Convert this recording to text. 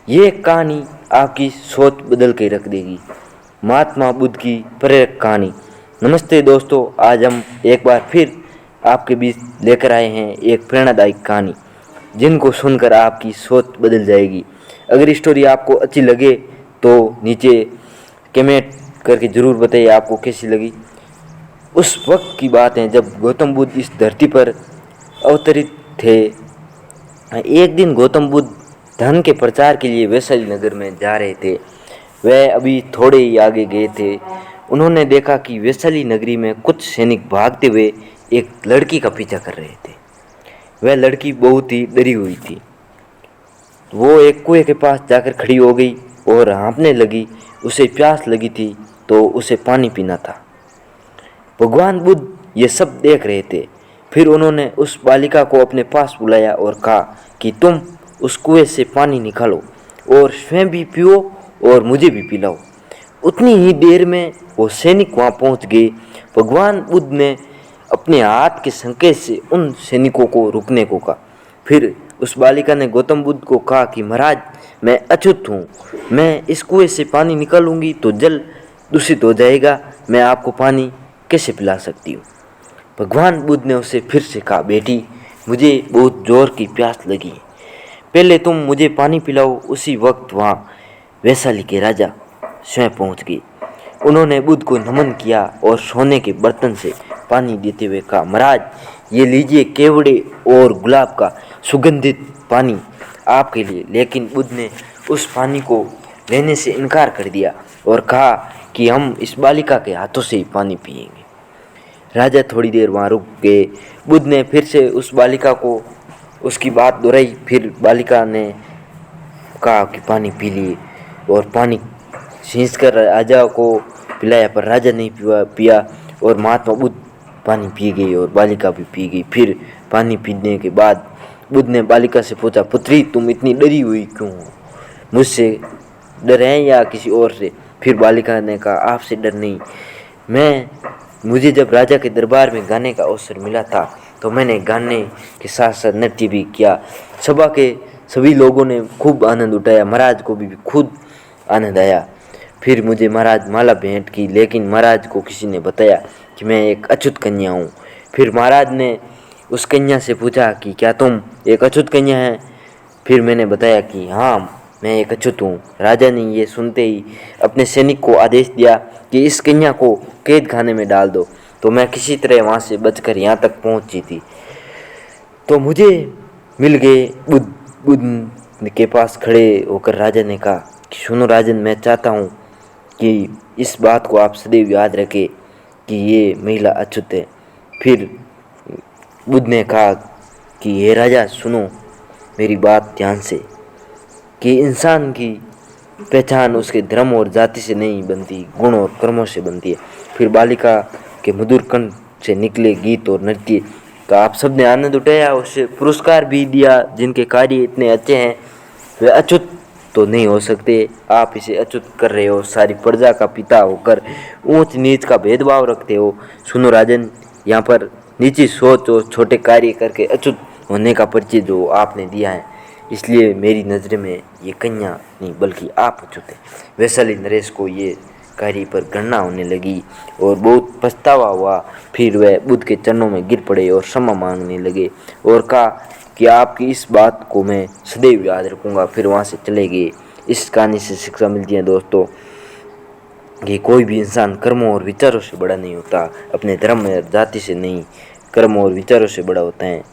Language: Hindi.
ये कहानी आपकी सोच बदल के रख देगी। महात्मा बुद्ध की प्रेरक कहानी। नमस्ते दोस्तों, आज हम एक बार फिर आपके बीच लेकर आए हैं एक प्रेरणादायक कहानी जिनको सुनकर आपकी सोच बदल जाएगी। अगर स्टोरी आपको अच्छी लगे तो नीचे कमेंट करके ज़रूर बताइए आपको कैसी लगी। उस वक्त की बात है जब गौतम बुद्ध इस धरती पर अवतरित थे। एक दिन गौतम बुद्ध धन के प्रचार के लिए वैशाली नगर में जा रहे थे। वह अभी थोड़े ही आगे गए थे। उन्होंने देखा कि वैशाली नगरी में कुछ सैनिक भागते हुए एक लड़की का पीछा कर रहे थे। वह लड़की बहुत ही डरी हुई थी। वो एक कुएं के पास जाकर खड़ी हो गई और हाँफने लगी। उसे प्यास लगी थी तो उसे पानी पीना था। भगवान बुद्ध ये सब देख रहे थे। फिर उन्होंने उस बालिका को अपने पास बुलाया और कहा कि तुम उस कुएं से पानी निकालो और स्वयं भी पियो और मुझे भी पिलाओ। उतनी ही देर में वो सैनिक वहाँ पहुँच गए। भगवान बुद्ध ने अपने हाथ के संकेत से उन सैनिकों को रुकने को कहा। फिर उस बालिका ने गौतम बुद्ध को कहा कि महाराज, मैं अछूत हूँ। मैं इस कुएं से पानी निकालूंगी तो जल दूषित हो जाएगा। मैं आपको पानी कैसे पिला सकती हूँ। भगवान बुद्ध ने उसे फिर से कहा, बेटी, मुझे बहुत जोर की प्यास लगी है, पहले तुम मुझे पानी पिलाओ। उसी वक्त वहाँ वैशाली के राजा स्वयं पहुँच गए। उन्होंने बुद्ध को नमन किया और सोने के बर्तन से पानी देते हुए कहा, महाराज, ये लीजिए केवड़े और गुलाब का सुगंधित पानी आपके लिए। लेकिन बुद्ध ने उस पानी को लेने से इनकार कर दिया और कहा कि हम इस बालिका के हाथों से ही पानी पिएंगे। राजा थोड़ी देर वहाँ रुक गए। बुद्ध ने फिर से उस बालिका को उसकी बात दोहराई। फिर बालिका ने कहा कि पानी पी लिए और पानी खींच कर राजा को पिलाया, पर राजा नहीं पिया और महात्मा बुद्ध पानी पी गई और बालिका भी पी गई। फिर पानी पीने के बाद बुद्ध ने बालिका से पूछा, पुत्री, तुम इतनी डरी हुई क्यों हो? मुझसे डर है या किसी और से? फिर बालिका ने कहा, आपसे डर नहीं, मुझे जब राजा के दरबार में गाने का अवसर मिला था तो मैंने गाने के साथ साथ नृत्य भी किया। सभा के सभी लोगों ने खूब आनंद उठाया। महाराज को भी खुद आनंद आया। फिर मुझे महाराज माला भेंट की, लेकिन महाराज को किसी ने बताया कि मैं एक अछूत कन्या हूँ। फिर महाराज ने उस कन्या से पूछा कि क्या तुम एक अछूत कन्या है? फिर मैंने बताया कि हाँ, मैं एक अछूत हूँ। राजा ने ये सुनते ही अपने सैनिक को आदेश दिया कि इस कन्या को कैद खाने में डाल दो। तो मैं किसी तरह वहाँ से बचकर यहाँ तक पहुँची थी तो मुझे मिल गए। बुद्ध के पास खड़े होकर राजा ने कहा कि सुनो राजन, मैं चाहता हूँ कि इस बात को आप सदैव याद रखें कि ये महिला अछूत है। फिर बुद्ध ने कहा कि हे राजा, सुनो मेरी बात ध्यान से, कि इंसान की पहचान उसके धर्म और जाति से नहीं बनती, गुण और कर्मों से बनती है। फिर बालिका के मधुर कंठ से निकले गीत और नृत्य का आप सब ने आनंद उठाया। उसे पुरस्कार भी दिया। जिनके कार्य इतने अच्छे हैं वे अछूत तो नहीं हो सकते। आप इसे अछूत कर रहे हो। सारी प्रजा का पिता होकर ऊंच नीच का भेदभाव रखते हो। सुनो राजन, यहाँ पर नीची सोच और छोटे कार्य करके अछूत होने का परिचय जो आपने दिया है, इसलिए मेरी नज़र में ये कन्या नहीं बल्कि आप अछूत है। वैशाली नरेश को ये कार्य पर गणना होने लगी और बहुत पछतावा हुआ। फिर वह बुद्ध के चरणों में गिर पड़े और क्षमा मांगने लगे और कहा कि आपकी इस बात को मैं सदैव याद रखूँगा। फिर वहाँ से चले गए। इस कहानी से शिक्षा मिलती है दोस्तों कि कोई भी इंसान कर्मों और विचारों से बड़ा नहीं होता। अपने धर्म और जाति से नहीं, कर्म और विचारों से बड़ा होता है।